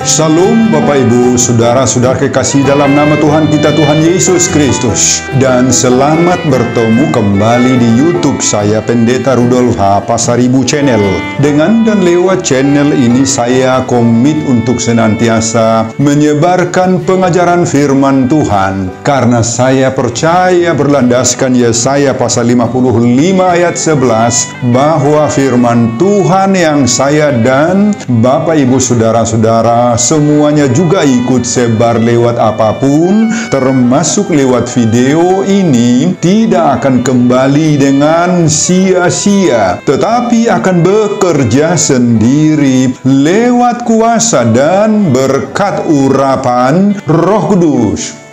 Salam Bapak Ibu, Saudara-saudara kekasih dalam nama Tuhan kita, Tuhan Yesus Kristus. Dan selamat bertemu kembali di YouTube saya, Pendeta Rudolf H. Pasaribu Channel. Dengan dan lewat channel ini saya komit untuk senantiasa menyebarkan pengajaran firman Tuhan. Karena saya percaya berlandaskan Yesaya pasal 55 ayat 11 bahwa firman Tuhan yang saya dan Bapak Ibu Saudara-saudara semuanya juga ikut sebar lewat apapun, termasuk lewat video ini, tidak akan kembali dengan sia-sia, tetapi akan bekerja sendiri lewat kuasa dan berkat urapan Roh Kudus.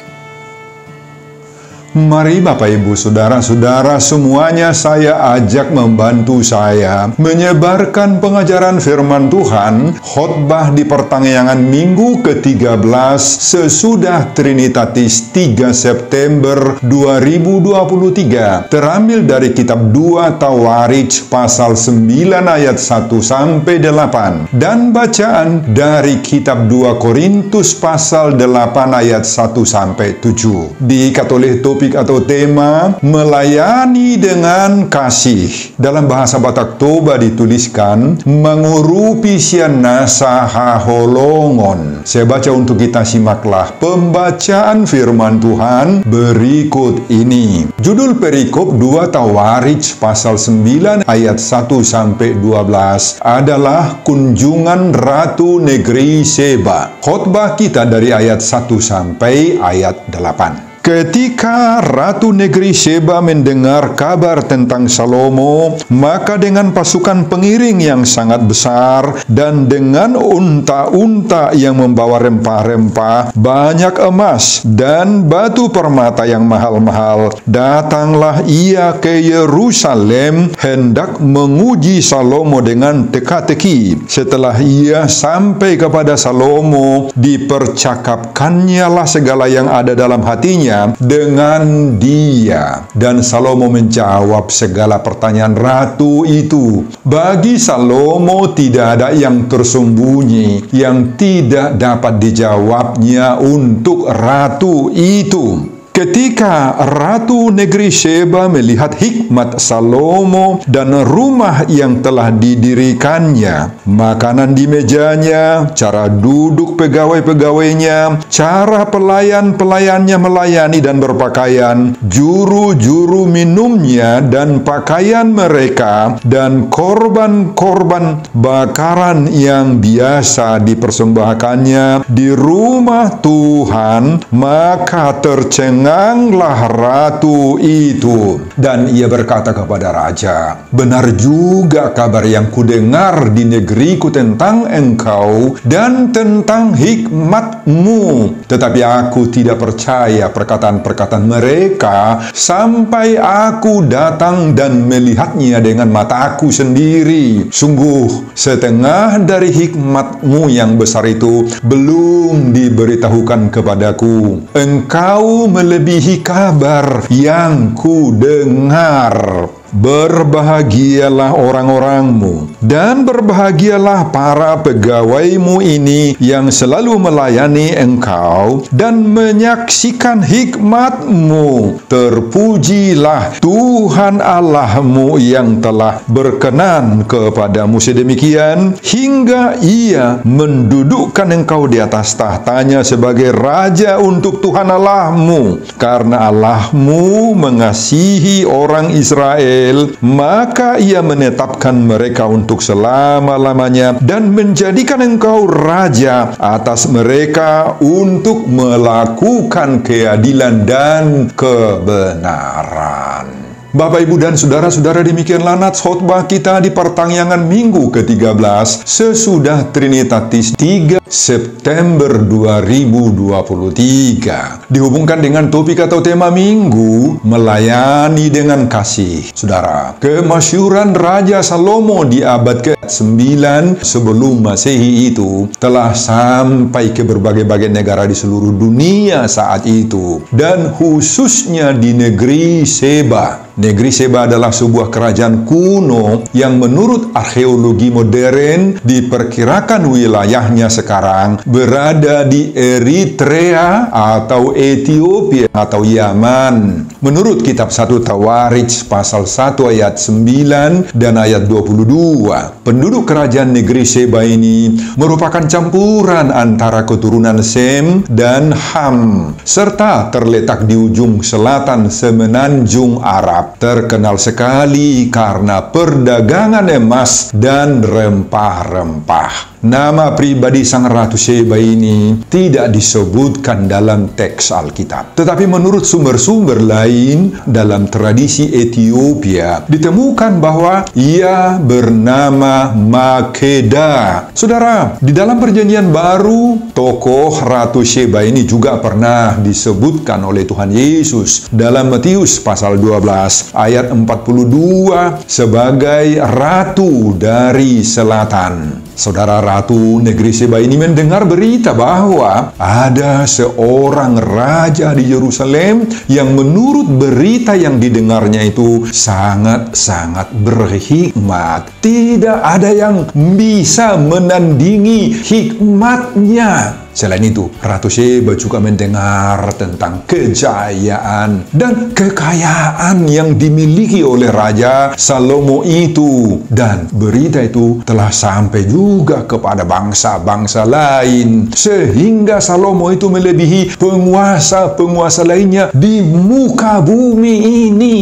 Mari Bapak Ibu Saudara-saudara semuanya saya ajak membantu saya menyebarkan pengajaran firman Tuhan, khotbah di pertanggungan minggu ke-13 sesudah Trinitatis 3 September 2023, terambil dari kitab 2 Tawarikh pasal 9 ayat 1 sampai 8 dan bacaan dari kitab 2 Korintus pasal 8 ayat 1 sampai 7. Diikat oleh topik atau tema melayani dengan kasih. Dalam bahasa Batak Toba dituliskan mengurupi sianasa haholongon. Saya baca untuk kita, simaklah pembacaan firman Tuhan berikut ini. Judul perikop 2 Tawarikh pasal 9 ayat 1 sampai 12 adalah kunjungan Ratu Negeri Seba. Khotbah kita dari ayat 1 sampai ayat 8. Ketika Ratu Negeri Seba mendengar kabar tentang Salomo, maka dengan pasukan pengiring yang sangat besar dan dengan unta-unta yang membawa rempah-rempah, banyak emas dan batu permata yang mahal-mahal, datanglah ia ke Yerusalem hendak menguji Salomo dengan teka-teki. Setelah ia sampai kepada Salomo, dipercakapkannya lah segala yang ada dalam hatinya dengan dia. Dan Salomo menjawab segala pertanyaan ratu itu. Bagi Salomo tidak ada yang tersembunyi yang tidak dapat dijawabnya untuk ratu itu. Ketika Ratu Negeri Seba melihat hikmat Salomo dan rumah yang telah didirikannya, makanan di mejanya, cara duduk pegawai-pegawainya, cara pelayan-pelayannya melayani dan berpakaian, juru-juru minumnya dan pakaian mereka, dan korban-korban bakaran yang biasa dipersembahkannya di rumah Tuhan, maka tercenganglah ratu itu. Dan ia berkata kepada raja, benar juga kabar yang kudengar di negeriku tentang engkau dan tentang hikmatmu. Tetapi aku tidak percaya perkataan-perkataan mereka sampai aku datang dan melihatnya dengan mataku sendiri. Sungguh setengah dari hikmatmu yang besar itu belum diberitahukan kepadaku. Engkau melebihi kabar yang ku dengar. Berbahagialah orang-orangmu dan berbahagialah para pegawaimu ini yang selalu melayani engkau dan menyaksikan hikmatmu. Terpujilah Tuhan Allahmu yang telah berkenan kepadamu sedemikian hingga ia mendudukkan engkau di atas tahtanya sebagai raja untuk Tuhan Allahmu. Karena Allahmu mengasihi orang Israel, maka ia menetapkan mereka untuk selama-lamanya dan menjadikan engkau raja atas mereka untuk melakukan keadilan dan kebenaran. Bapak, Ibu, dan Saudara-saudara, demikianlah nats khotbah kita di pertanggungan minggu ke-13 sesudah Trinitatis 3 September 2023. Dihubungkan dengan topik atau tema minggu, melayani dengan kasih. Saudara, kemasyhuran Raja Salomo di abad ke-9 sebelum Masehi itu telah sampai ke berbagai-bagai negara di seluruh dunia saat itu, dan khususnya di negeri Seba. Negeri Seba adalah sebuah kerajaan kuno yang menurut arkeologi modern diperkirakan wilayahnya sekarang berada di Eritrea atau Ethiopia atau Yaman. Menurut kitab 1 Tawarikh pasal 1 ayat 9 dan ayat 22, penduduk kerajaan negeri Seba ini merupakan campuran antara keturunan Sem dan Ham, serta terletak di ujung selatan semenanjung Arab, terkenal sekali karena perdagangan emas dan rempah-rempah. Nama pribadi sang Ratu Seba ini tidak disebutkan dalam teks Alkitab. Tetapi menurut sumber-sumber lain dalam tradisi Ethiopia, ditemukan bahwa ia bernama Makeda. Saudara, di dalam Perjanjian Baru, tokoh Ratu Seba ini juga pernah disebutkan oleh Tuhan Yesus dalam Matius pasal 12 ayat 42 sebagai Ratu dari Selatan. Saudara, Ratu negeri Seba ini mendengar berita bahwa ada seorang raja di Yerusalem yang menurut berita yang didengarnya itu sangat-sangat berhikmat. Tidak ada yang bisa menandingi hikmatnya. Selain itu, Ratu Seba juga mendengar tentang kejayaan dan kekayaan yang dimiliki oleh Raja Salomo itu. Dan berita itu telah sampai juga kepada bangsa-bangsa lain. Sehingga Salomo itu melebihi penguasa-penguasa lainnya di muka bumi ini.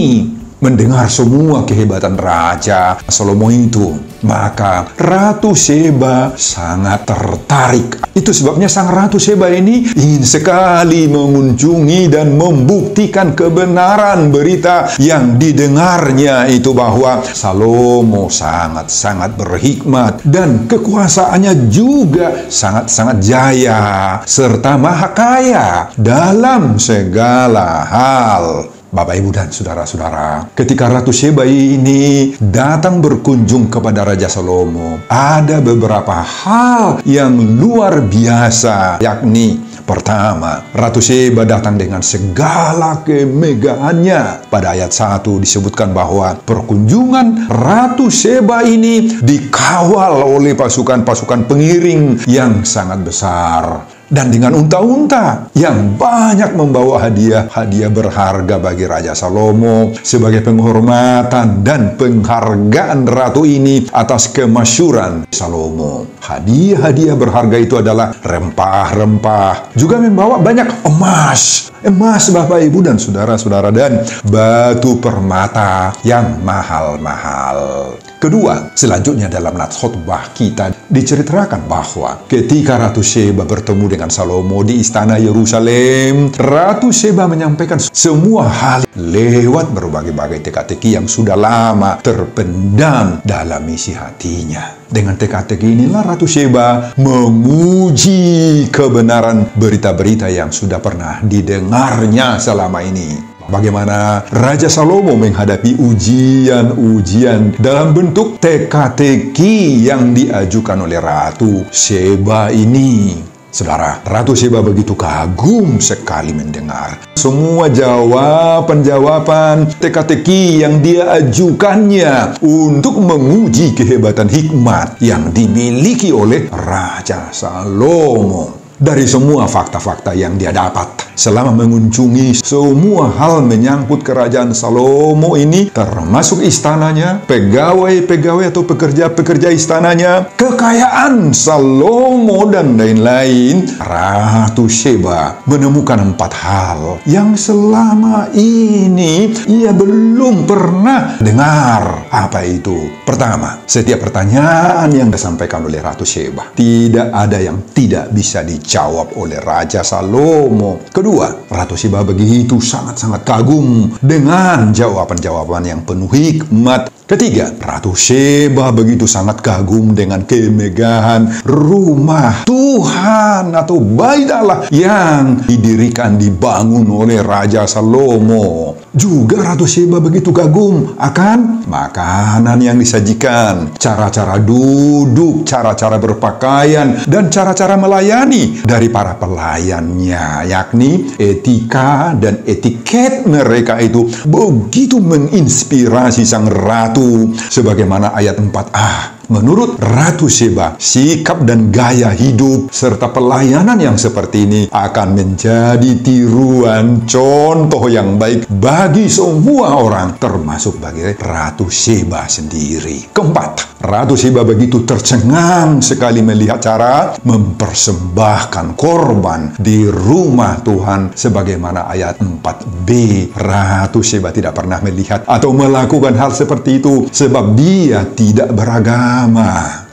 Mendengar semua kehebatan Raja Salomo itu, maka Ratu Seba sangat tertarik. Itu sebabnya sang Ratu Seba ini ingin sekali mengunjungi dan membuktikan kebenaran berita yang didengarnya itu, bahwa Salomo sangat-sangat berhikmat dan kekuasaannya juga sangat-sangat jaya serta maha kaya dalam segala hal. Bapak, Ibu, dan saudara-saudara, ketika Ratu Seba ini datang berkunjung kepada Raja Salomo, ada beberapa hal yang luar biasa, yakni pertama, Ratu Seba datang dengan segala kemegahannya. Pada ayat 1 disebutkan bahwa perkunjungan Ratu Seba ini dikawal oleh pasukan-pasukan pengiring yang sangat besar. Dan dengan unta-unta yang banyak membawa hadiah berharga bagi Raja Salomo sebagai penghormatan dan penghargaan ratu ini atas kemasyhuran Salomo. Hadiah-hadiah berharga itu adalah rempah-rempah. Juga membawa banyak emas. Emas, Bapak, Ibu, dan saudara-saudara, dan batu permata yang mahal-mahal. Kedua, selanjutnya dalam nats khotbah kita diceritakan bahwa ketika Ratu Seba bertemu dengan Salomo di istana Yerusalem, Ratu Seba menyampaikan semua hal lewat berbagai-bagai teka-teki yang sudah lama terpendam dalam isi hatinya. Dengan teka-teki inilah Ratu Seba menguji kebenaran berita-berita yang sudah pernah didengarnya selama ini. Bagaimana Raja Salomo menghadapi ujian-ujian dalam bentuk teka-teki yang diajukan oleh Ratu Seba ini. Saudara, Ratu Seba begitu kagum sekali mendengar semua jawaban-jawaban teka-teki yang dia ajukannya untuk menguji kehebatan hikmat yang dimiliki oleh Raja Salomo. Dari semua fakta-fakta yang dia dapat selama mengunjungi semua hal menyangkut kerajaan Salomo ini, termasuk istananya, pegawai-pegawai atau pekerja-pekerja istananya, kekayaan Salomo, dan lain-lain, Ratu Seba menemukan 4 hal yang selama ini ia belum pernah dengar. Apa itu? Pertama, setiap pertanyaan yang disampaikan oleh Ratu Seba, tidak ada yang tidak bisa dijawab oleh Raja Salomo. Kedua, Ratu Seba begitu sangat-sangat kagum dengan jawaban-jawaban yang penuh hikmat. Ketiga, Ratu Sheba begitu sangat kagum dengan kemegahan rumah Tuhan atau bait Allah yang didirikan, dibangun oleh Raja Salomo. Juga Ratu Sheba begitu kagum akan makanan yang disajikan, cara-cara duduk, cara-cara berpakaian, dan cara-cara melayani dari para pelayannya, yakni etika dan etiket mereka itu begitu menginspirasi sang ratu. Sebagaimana ayat 4a. Menurut Ratu Sheba, sikap dan gaya hidup serta pelayanan yang seperti ini akan menjadi tiruan contoh yang baik bagi semua orang, termasuk bagi Ratu Sheba sendiri. Keempat, Ratu Sheba begitu tercengang sekali melihat cara mempersembahkan korban di rumah Tuhan. Sebagaimana ayat 4b, Ratu Sheba tidak pernah melihat atau melakukan hal seperti itu sebab dia tidak beragama.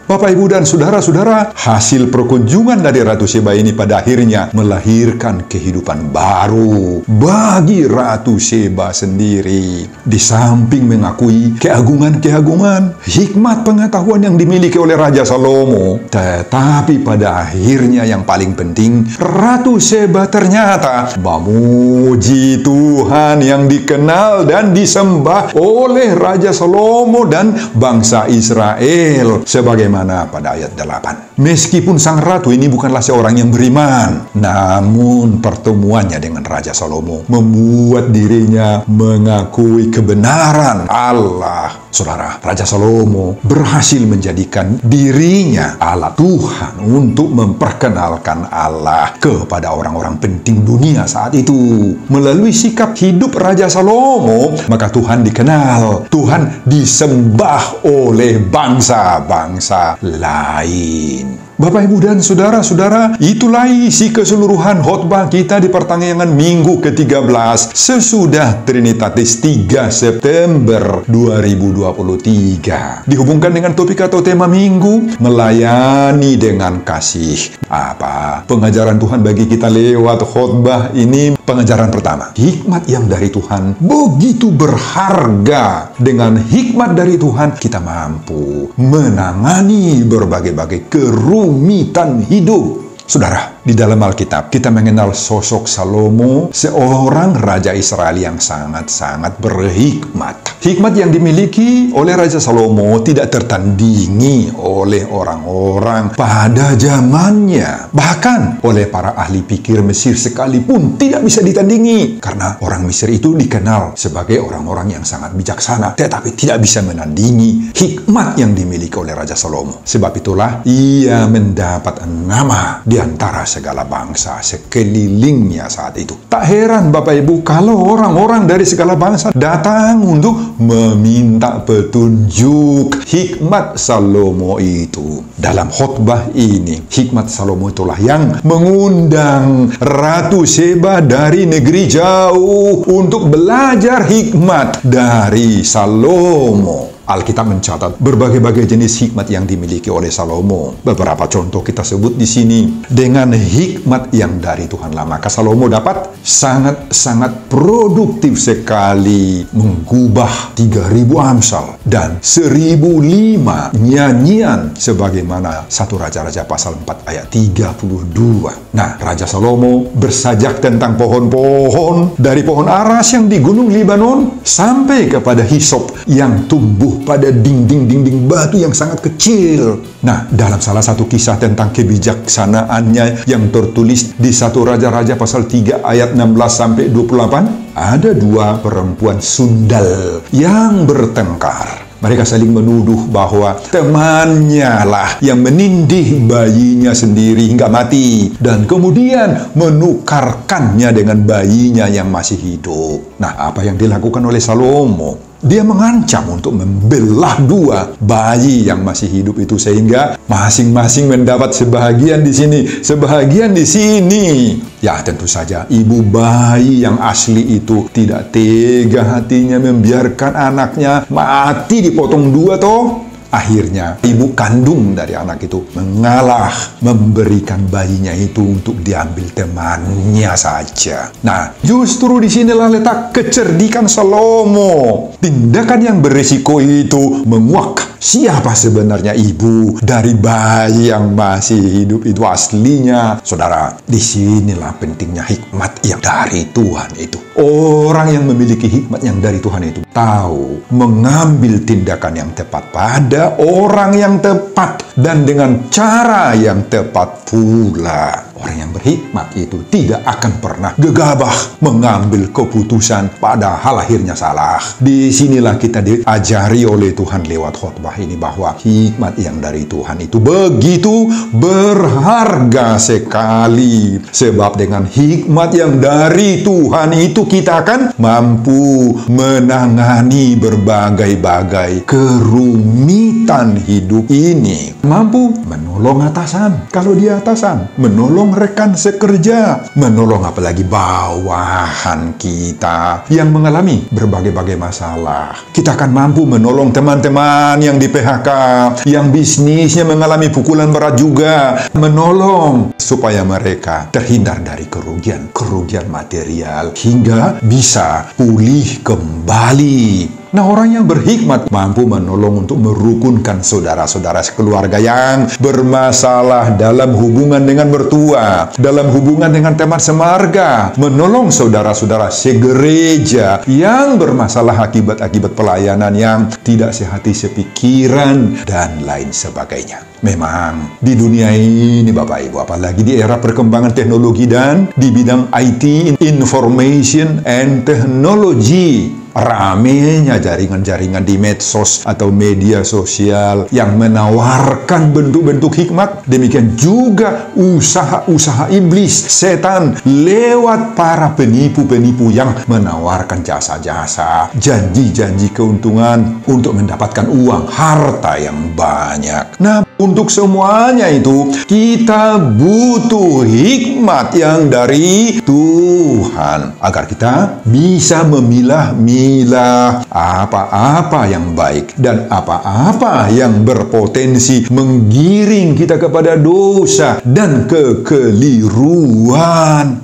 Bapak, Ibu, dan saudara-saudara, hasil perkunjungan dari Ratu Sheba ini pada akhirnya melahirkan kehidupan baru bagi Ratu Sheba sendiri. Di samping mengakui keagungan-keagungan, hikmat pengetahuan yang dimiliki oleh Raja Salomo, tetapi pada akhirnya yang paling penting, Ratu Sheba ternyata memuji Tuhan yang dikenal dan disembah oleh Raja Salomo dan bangsa Israel. Sebagaimana pada ayat 8. Meskipun sang ratu ini bukanlah seorang yang beriman, namun pertemuannya dengan Raja Salomo membuat dirinya mengakui kebenaran Allah. Saudara, Raja Salomo berhasil menjadikan dirinya alat Tuhan untuk memperkenalkan Allah kepada orang-orang penting dunia saat itu. Melalui sikap hidup Raja Salomo, maka Tuhan dikenal, Tuhan disembah oleh bangsa-bangsa lain. Bapak, Ibu, dan saudara-saudara, itulah isi keseluruhan khotbah kita di pertengahan minggu ke-13 sesudah Trinitatis 3 September 2023. Dihubungkan dengan topik atau tema minggu, melayani dengan kasih. Apa pengajaran Tuhan bagi kita lewat khotbah ini? Pengajaran pertama, hikmat yang dari Tuhan begitu berharga. Dengan hikmat dari Tuhan, kita mampu menangani berbagai-bagai kerumitan hidup. Saudara, di dalam Alkitab kita mengenal sosok Salomo, seorang raja Israel yang sangat-sangat berhikmat. Hikmat yang dimiliki oleh Raja Salomo tidak tertandingi oleh orang-orang pada zamannya. Bahkan oleh para ahli pikir Mesir sekalipun tidak bisa ditandingi. Karena orang Mesir itu dikenal sebagai orang-orang yang sangat bijaksana, tetapi tidak bisa menandingi hikmat yang dimiliki oleh Raja Salomo. Sebab itulah ia mendapat nama di antara segala bangsa sekelilingnya saat itu. Tak heran Bapak Ibu kalau orang-orang dari segala bangsa datang untuk meminta petunjuk hikmat Salomo itu. Dalam khotbah ini, hikmat Salomo itulah yang mengundang Ratu Sheba dari negeri jauh untuk belajar hikmat dari Salomo. Alkitab mencatat berbagai-bagai jenis hikmat yang dimiliki oleh Salomo. Beberapa contoh kita sebut di sini. Dengan hikmat yang dari Tuhanlah, maka Salomo dapat sangat-sangat produktif sekali mengubah 3.000 Amsal dan 1.005 nyanyian sebagaimana 1 Raja-Raja pasal 4 ayat 32. Nah, Raja Salomo bersajak tentang pohon-pohon dari pohon aras yang di Gunung Libanon sampai kepada hisop yang tumbuh pada dinding-dinding batu yang sangat kecil. Nah, dalam salah satu kisah tentang kebijaksanaannya yang tertulis di 1 Raja-Raja pasal 3 ayat 16-28, ada 2 perempuan sundal yang bertengkar. Mereka saling menuduh bahwa temannya lah yang menindih bayinya sendiri hingga mati dan kemudian menukarkannya dengan bayinya yang masih hidup. Nah, apa yang dilakukan oleh Salomo? Dia mengancam untuk membelah 2 bayi yang masih hidup itu sehingga masing-masing mendapat sebahagian di sini, sebahagian di sini. Ya, tentu saja ibu bayi yang asli itu tidak tega hatinya membiarkan anaknya mati dipotong 2 toh. Akhirnya ibu kandung dari anak itu mengalah memberikan bayinya itu untuk diambil temannya saja. Nah, justru disinilah letak kecerdikan Salomo. Tindakan yang berisiko itu menguak siapa sebenarnya ibu dari bayi yang masih hidup itu aslinya. Saudara, disinilah pentingnya hikmat yang dari Tuhan itu. Orang yang memiliki hikmat yang dari Tuhan itu tahu mengambil tindakan yang tepat pada orang yang tepat dan dengan cara yang tepat pula. Orang yang berhikmat itu tidak akan pernah gegabah mengambil keputusan padahal akhirnya salah. Disinilah kita diajari oleh Tuhan lewat khotbah ini bahwa hikmat yang dari Tuhan itu begitu berharga sekali. Sebab dengan hikmat yang dari Tuhan itu kita akan mampu menangani berbagai-bagai kerumitan hidup ini. Mampu menolong atasan kalau dia atasan, menolong rekan sekerja, menolong apalagi bawahan kita yang mengalami berbagai-bagai masalah. Kita akan mampu menolong teman-teman yang di PHK, yang bisnisnya mengalami pukulan berat juga, menolong supaya mereka terhindar dari kerugian material hingga bisa pulih kembali. Nah, orang yang berhikmat mampu menolong untuk merukunkan saudara-saudara sekeluarga yang bermasalah dalam hubungan dengan mertua, dalam hubungan dengan teman semarga, menolong saudara-saudara segereja yang bermasalah akibat pelayanan yang tidak sehati sepikiran, dan lain sebagainya. Memang di dunia ini Bapak Ibu, apalagi di era perkembangan teknologi dan di bidang IT, Information and Technology, ramenya jaringan-jaringan di medsos atau media sosial yang menawarkan bentuk-bentuk hikmat. Demikian juga usaha-usaha iblis, setan, lewat para penipu-penipu yang menawarkan jasa-jasa, janji-janji keuntungan untuk mendapatkan uang, harta yang banyak. Nah, untuk semuanya itu kita butuh hikmat yang dari Tuhan agar kita bisa memilah-milah apa-apa yang baik dan apa-apa yang berpotensi menggiring kita kepada dosa dan kekeliruan.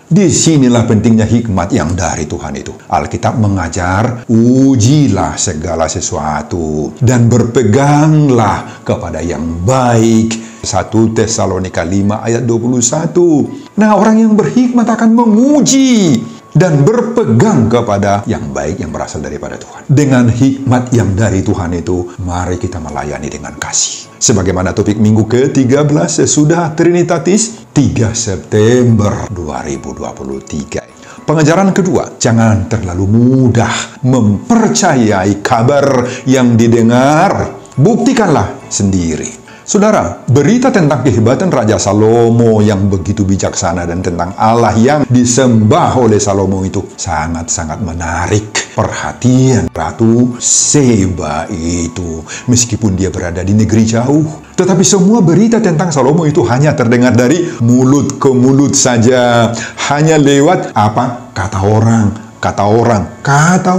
Disinilah pentingnya hikmat yang dari Tuhan itu. Alkitab mengajar, ujilah segala sesuatu dan berpeganglah kepada yang baik. 1 Tesalonika 5 ayat 21. Nah, orang yang berhikmat akan menguji dan berpegang kepada yang baik yang berasal daripada Tuhan. Dengan hikmat yang dari Tuhan itu, mari kita melayani dengan kasih. Sebagaimana topik minggu ke-13 sesudah Trinitatis, 3 September 2023. Pengajaran kedua, jangan terlalu mudah mempercayai kabar yang didengar. Buktikanlah sendiri. Saudara, berita tentang kehebatan Raja Salomo yang begitu bijaksana dan tentang Allah yang disembah oleh Salomo itu sangat-sangat menarik perhatian Ratu Seba itu. Meskipun dia berada di negeri jauh, tetapi semua berita tentang Salomo itu hanya terdengar dari mulut ke mulut saja. Hanya lewat apa? Kata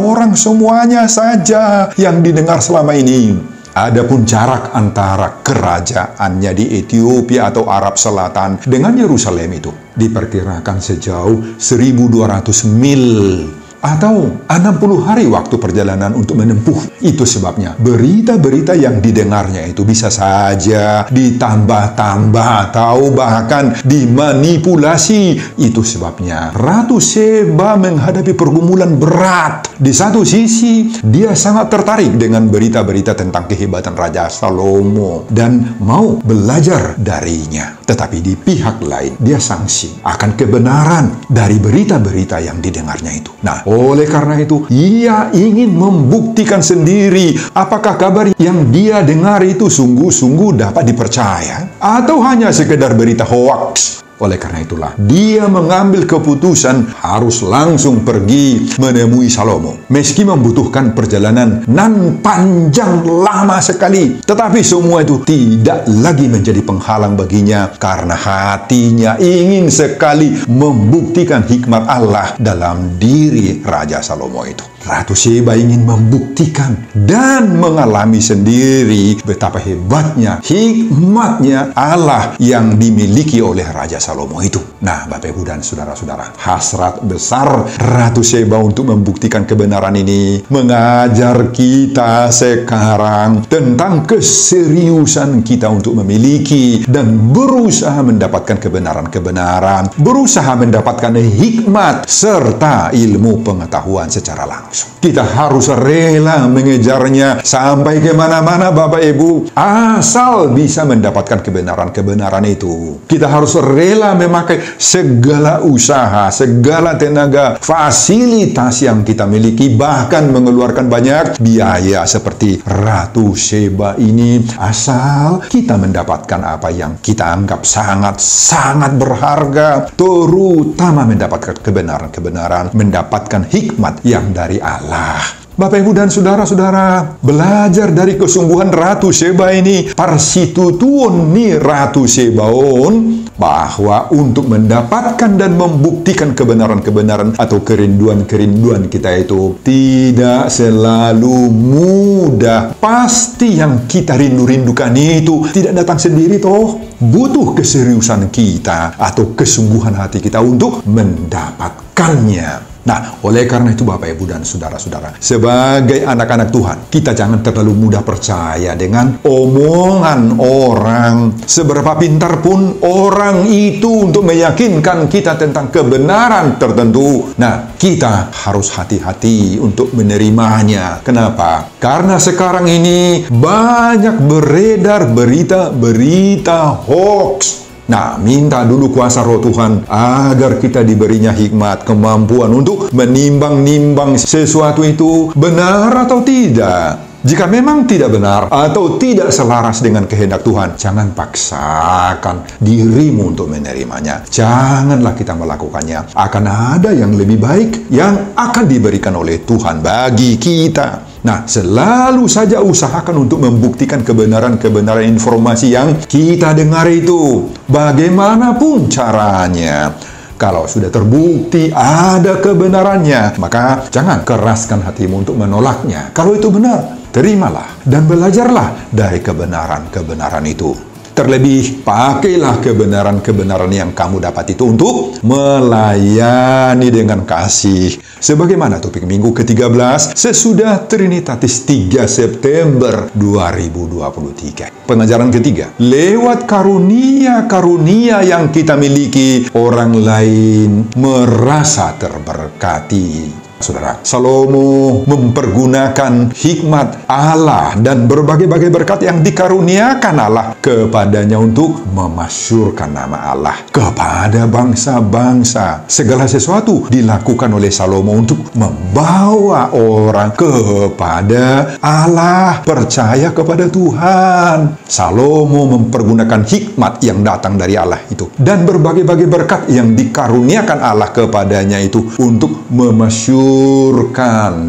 orang semuanya saja yang didengar selama ini. Adapun jarak antara kerajaannya di Ethiopia atau Arab Selatan dengan Yerusalem itu diperkirakan sejauh 1.200 mil atau 60 hari waktu perjalanan untuk menempuh. Itu sebabnya berita-berita yang didengarnya itu bisa saja ditambah-tambah atau bahkan dimanipulasi. Itu sebabnya Ratu Seba menghadapi pergumulan berat. Di satu sisi, dia sangat tertarik dengan berita-berita tentang kehebatan Raja Salomo dan mau belajar darinya. Tetapi di pihak lain, dia sangsi akan kebenaran dari berita-berita yang didengarnya itu. Nah, oleh karena itu, ia ingin membuktikan sendiri apakah kabar yang dia dengar itu sungguh-sungguh dapat dipercaya atau hanya sekedar berita hoaks. Oleh karena itulah, dia mengambil keputusan harus langsung pergi menemui Salomo. Meski membutuhkan perjalanan nan panjang lama sekali, tetapi semua itu tidak lagi menjadi penghalang baginya karena hatinya ingin sekali membuktikan hikmat Allah dalam diri Raja Salomo itu. Ratu Sheba ingin membuktikan dan mengalami sendiri betapa hebatnya, hikmatnya Allah yang dimiliki oleh Raja Salomo itu. Nah, Bapak Ibu dan saudara-saudara, hasrat besar Ratu Sheba untuk membuktikan kebenaran ini mengajar kita sekarang tentang keseriusan kita untuk memiliki dan berusaha mendapatkan kebenaran-kebenaran, berusaha mendapatkan hikmat serta ilmu pengetahuan secara langsung. Kita harus rela mengejarnya sampai kemana-mana, Bapak Ibu, asal bisa mendapatkan kebenaran-kebenaran itu. Kita harus rela memakai segala usaha, segala tenaga, fasilitas yang kita miliki, bahkan mengeluarkan banyak biaya seperti Ratu Sheba ini, asal kita mendapatkan apa yang kita anggap sangat-sangat berharga, terutama mendapatkan kebenaran-kebenaran, mendapatkan hikmat yang dari Allah. Bapak Ibu dan saudara-saudara, belajar dari kesungguhan Ratu Sheba ini, parsitutuon ni Ratu Shebaon, bahwa untuk mendapatkan dan membuktikan kebenaran-kebenaran atau kerinduan-kerinduan kita itu tidak selalu mudah. Pasti yang kita rindu-rindukan itu tidak datang sendiri toh. Butuh keseriusan kita atau kesungguhan hati kita untuk mendapatkannya. Nah, oleh karena itu Bapak Ibu dan saudara-saudara, sebagai anak-anak Tuhan, kita jangan terlalu mudah percaya dengan omongan orang. Seberapa pintar pun orang itu untuk meyakinkan kita tentang kebenaran tertentu. Nah, kita harus hati-hati untuk menerimanya. Kenapa? Karena sekarang ini banyak beredar berita-berita hoax. Nah, minta dulu kuasa Roh Tuhan agar kita diberinya hikmat, kemampuan untuk menimbang-nimbang sesuatu itu benar atau tidak. Jika memang tidak benar atau tidak selaras dengan kehendak Tuhan, jangan paksakan dirimu untuk menerimanya. Janganlah kita melakukannya. Akan ada yang lebih baik yang akan diberikan oleh Tuhan bagi kita. Nah, selalu saja usahakan untuk membuktikan kebenaran-kebenaran informasi yang kita dengar itu. Bagaimanapun caranya. Kalau sudah terbukti ada kebenarannya, maka jangan keraskan hatimu untuk menolaknya. Kalau itu benar, terimalah dan belajarlah dari kebenaran-kebenaran itu. Terlebih, pakailah kebenaran-kebenaran yang kamu dapat itu untuk melayani dengan kasih. Sebagaimana topik minggu ke-13 sesudah Trinitatis 3 September 2023. Pengajaran ketiga, lewat karunia-karunia yang kita miliki, orang lain merasa terberkati. Saudara, Salomo mempergunakan hikmat Allah dan berbagai-bagai berkat yang dikaruniakan Allah kepadanya untuk memasyurkan nama Allah kepada bangsa-bangsa. Segala sesuatu dilakukan oleh Salomo untuk membawa orang kepada Allah, percaya kepada Tuhan. Salomo mempergunakan hikmat yang datang dari Allah itu dan berbagai-bagai berkat yang dikaruniakan Allah kepadanya itu untuk memasyurkan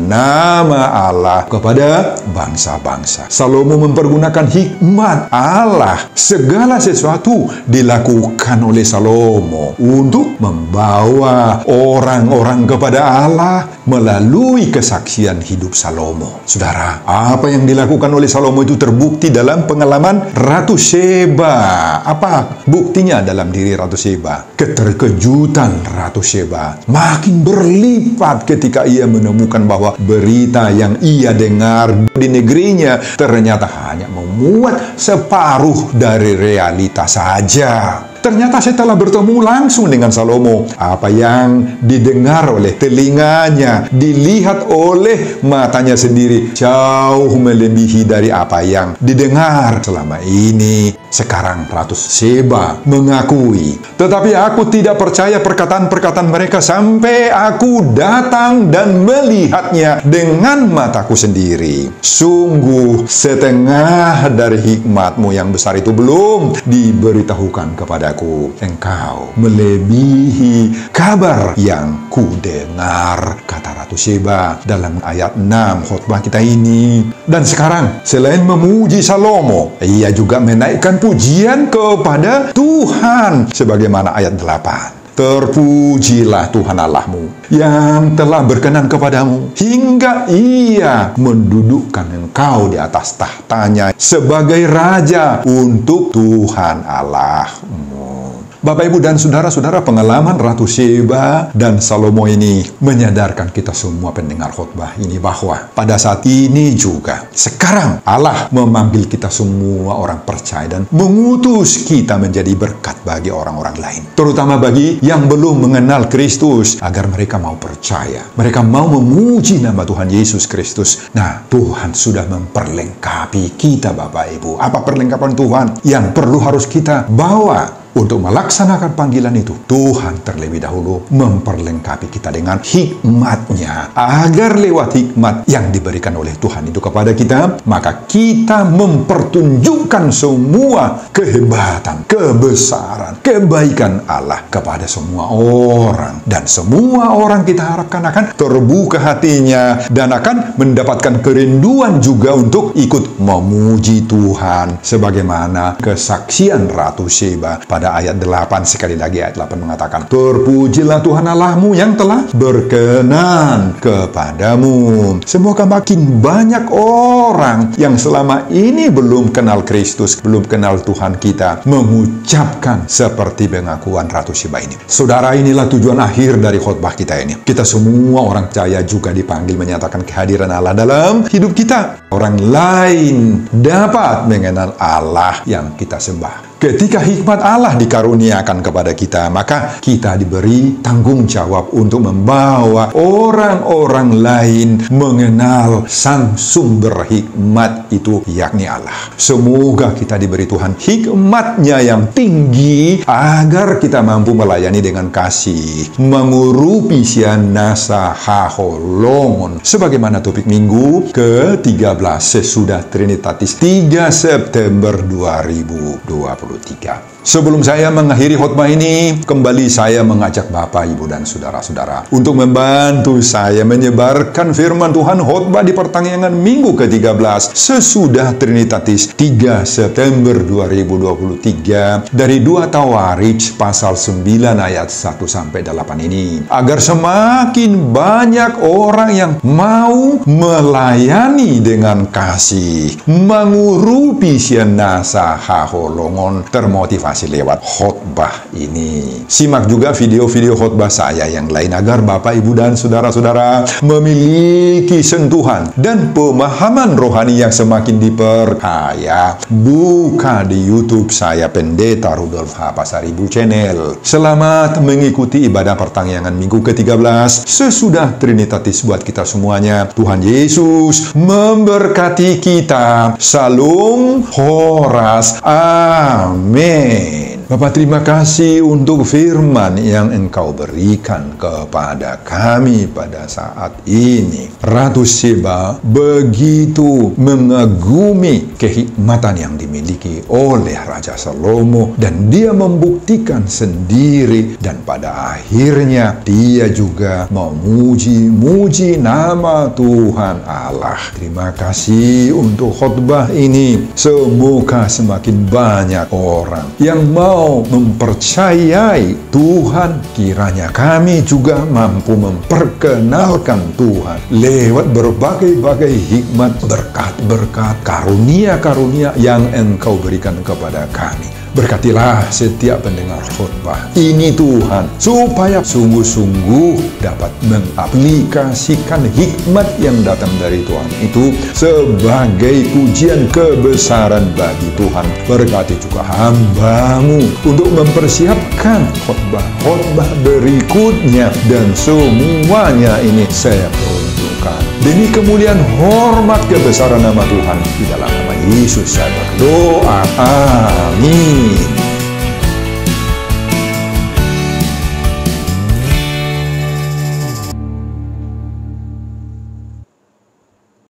nama Allah kepada bangsa-bangsa. Salomo mempergunakan hikmat Allah. Segala sesuatu dilakukan oleh Salomo untuk membawa orang-orang kepada Allah melalui kesaksian hidup Salomo. Saudara, apa yang dilakukan oleh Salomo itu terbukti dalam pengalaman Ratu Sheba. Apa buktinya dalam diri Ratu Sheba? Keterkejutan Ratu Sheba makin berlipat ketika ia menemukan bahwa berita yang ia dengar di negerinya ternyata hanya memuat separuh dari realita saja. Ternyata setelah bertemu langsung dengan Salomo, apa yang didengar oleh telinganya, dilihat oleh matanya sendiri, jauh melebihi dari apa yang didengar selama ini. Sekarang Ratu Sheba mengakui, tetapi aku tidak percaya perkataan-perkataan mereka sampai aku datang dan melihatnya dengan mataku sendiri. Sungguh setengah dari hikmatmu yang besar itu belum diberitahukan kepadaku. Engkau melebihi kabar yang kudengar, kata Ratu Sheba dalam ayat 6 khotbah kita ini. Dan sekarang, selain memuji Salomo, ia juga menaikkan pujian kepada Tuhan sebagaimana ayat 8. Terpujilah Tuhan Allahmu yang telah berkenan kepadamu hingga Ia mendudukkan engkau di atas tahtanya sebagai raja untuk Tuhan Allahmu. Bapak, Ibu, dan saudara-saudara, pengalaman Ratu Sheba dan Salomo ini menyadarkan kita semua pendengar khotbah ini bahwa pada saat ini juga, sekarang Allah memanggil kita semua orang percaya dan mengutus kita menjadi berkat bagi orang-orang lain. Terutama bagi yang belum mengenal Kristus, agar mereka mau percaya. Mereka mau memuji nama Tuhan Yesus Kristus. Nah, Tuhan sudah memperlengkapi kita, Bapak, Ibu. Apa perlengkapan Tuhan yang perlu harus kita bawa? Untuk melaksanakan panggilan itu, Tuhan terlebih dahulu memperlengkapi kita dengan hikmat-Nya. Agar lewat hikmat yang diberikan oleh Tuhan itu kepada kita, maka kita mempertunjukkan semua kehebatan, kebesaran, kebaikan Allah kepada semua orang. Dan semua orang kita harapkan akan terbuka hatinya dan akan mendapatkan kerinduan juga untuk ikut memuji Tuhan. Sebagaimana kesaksian Ratu Sheba pada ayat 8, sekali lagi ayat 8 mengatakan, terpujilah Tuhan Allahmu yang telah berkenan kepadamu. Semoga makin banyak orang yang selama ini belum kenal Kristus, belum kenal Tuhan kita, mengucapkan seperti pengakuan Ratu Sheba ini. Saudara, inilah tujuan akhir dari khotbah kita ini. Kita semua orang percaya juga dipanggil menyatakan kehadiran Allah dalam hidup kita. Orang lain dapat mengenal Allah yang kita sembah. Ketika hikmat Allah dikaruniakan kepada kita, maka kita diberi tanggung jawab untuk membawa orang-orang lain mengenal sang sumber hikmat itu, yakni Allah. Semoga kita diberi Tuhan hikmat-Nya yang tinggi, agar kita mampu melayani dengan kasih, mengurupi sianasa haholongon. Sebagaimana topik minggu ke-13 sesudah Trinitatis 3 September 2023. Sebelum saya mengakhiri khotbah ini, kembali saya mengajak Bapak, Ibu, dan saudara-saudara untuk membantu saya menyebarkan firman Tuhan khotbah di pertanyaan minggu ke-13 sesudah Trinitatis 3 September 2023 dari 2 Tawarikh pasal 9 ayat 1-8 ini, agar semakin banyak orang yang mau melayani dengan kasih, mengurupi sianasa haholongon, termotivasi lewat khotbah ini. Simak juga video-video khotbah saya yang lain agar Bapak, Ibu, dan saudara-saudara memiliki sentuhan dan pemahaman rohani yang semakin diperkaya. Buka di YouTube saya, Pendeta Rudolf H. Pasaribu Channel. Selamat mengikuti ibadah pertanyaan minggu ke-13 sesudah Trinitatis buat kita semuanya. Tuhan Yesus memberkati kita. Salum Horas. Amin. Bapak, terima kasih untuk firman yang Engkau berikan kepada kami pada saat ini. Ratu Sheba begitu mengagumi kehikmatan yang dimiliki oleh Raja Salomo, dan dia membuktikan sendiri, dan pada akhirnya dia juga memuji-muji nama Tuhan Allah. Terima kasih untuk khotbah ini. Semoga semakin banyak orang yang mau mempercayai Tuhan. Kiranya kami juga mampu memperkenalkan Tuhan lewat berbagai-bagai hikmat, berkat-berkat, karunia-karunia yang Engkau berikan kepada kami. Berkatilah setiap pendengar khotbah ini Tuhan, supaya sungguh-sungguh dapat mengaplikasikan hikmat yang datang dari Tuhan itu sebagai pujian kebesaran bagi Tuhan. Berkati juga hamba-Mu untuk mempersiapkan khotbah-khotbah berikutnya, dan semuanya ini saya peruntukkan demi kemuliaan hormat kebesaran nama Tuhan. Di dalam nama Yesus saya berdoa. Amin.